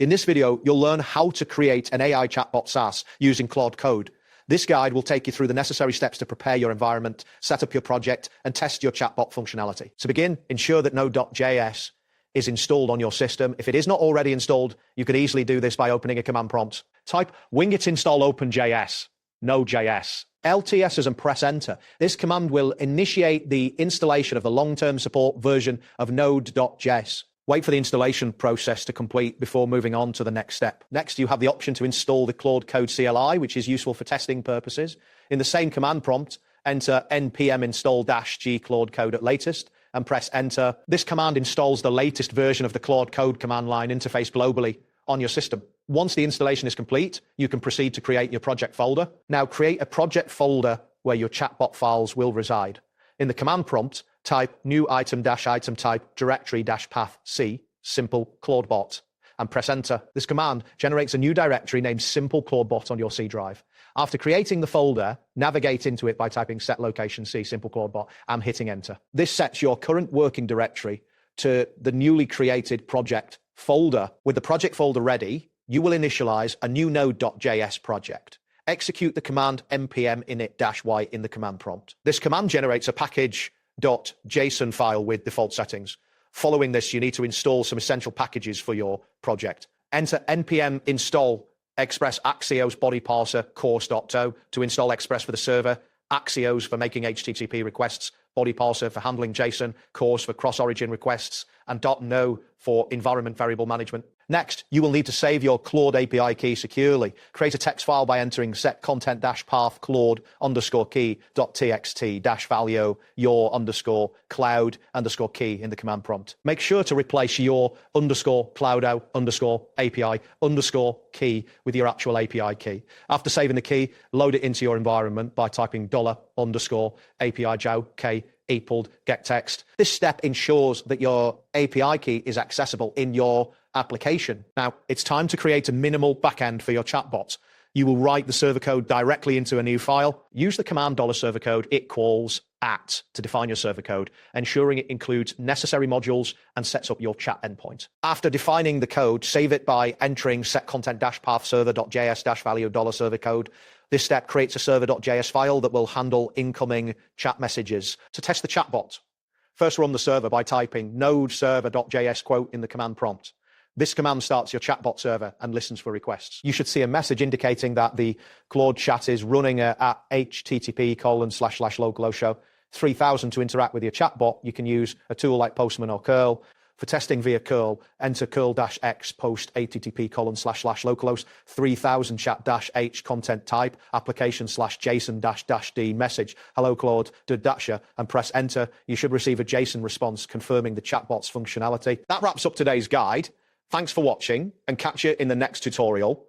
In this video, you'll learn how to create an AI chatbot SaaS using Claude Code. This guide will take you through the necessary steps to prepare your environment, set up your project, and test your chatbot functionality. To begin, ensure that Node.js is installed on your system. If it is not already installed, you could easily do this by opening a command prompt. Type wingit install open.js, Node.js, LTSs, and press enter. This command will initiate the installation of the long-term support version of Node.js. Wait for the installation process to complete before moving on to the next step. Next, you have the option to install the Claude Code CLI, which is useful for testing purposes. In the same command prompt, enter npm install -g Claude Code at latest and press enter. This command installs the latest version of the Claude Code command line interface globally on your system. Once the installation is complete, you can proceed to create your project folder. Now create a project folder where your chatbot files will reside. In the command prompt, type new item type directory path C, simple ClaudeBot, and press enter. This command generates a new directory named simple ClaudeBot on your C drive. After creating the folder, navigate into it by typing set location C, simple ClaudeBot, and hitting enter. This sets your current working directory to the newly created project folder. With the project folder ready, you will initialize a new Node.js project. Execute the command npm init-y in the command prompt. This command generates a package.json file with default settings. Following this, you need to install some essential packages for your project. Enter npm install express axios body parser course.to to install Express for the server, axios for making HTTP requests, body parser for handling JSON, course for cross-origin requests, and .no for environment variable management. Next, you will need to save your Claude API key securely. Create a text file by entering set content-path Claude_key.txt-value your_Claude_key in the command prompt. Make sure to replace your _Claude_API_key with your actual API key. After saving the key, load it into your environment by typing $_API get text. This step ensures that your API key is accessible in your application. Now, it's time to create a minimal backend for your chatbot. You will write the server code directly into a new file. Use the command $server code =@ to define your server code, ensuring it includes necessary modules and sets up your chat endpoint. After defining the code, save it by entering set content-path server.js-value $server code. This step creates a server.js file that will handle incoming chat messages. To test the chatbot, first run the server by typing node server.js quote in the command prompt. This command starts your chatbot server and listens for requests. You should see a message indicating that the Claude chat is running at http://localhost show 3000 to interact with your chatbot. You can use a tool like Postman or curl. For testing via curl, enter curl-x post http://localhost 3000 chat-h content type application/json-d message hello Claude Dasha and press enter. You should receive a JSON response confirming the chatbot's functionality. That wraps up today's guide. Thanks for watching and catch you in the next tutorial.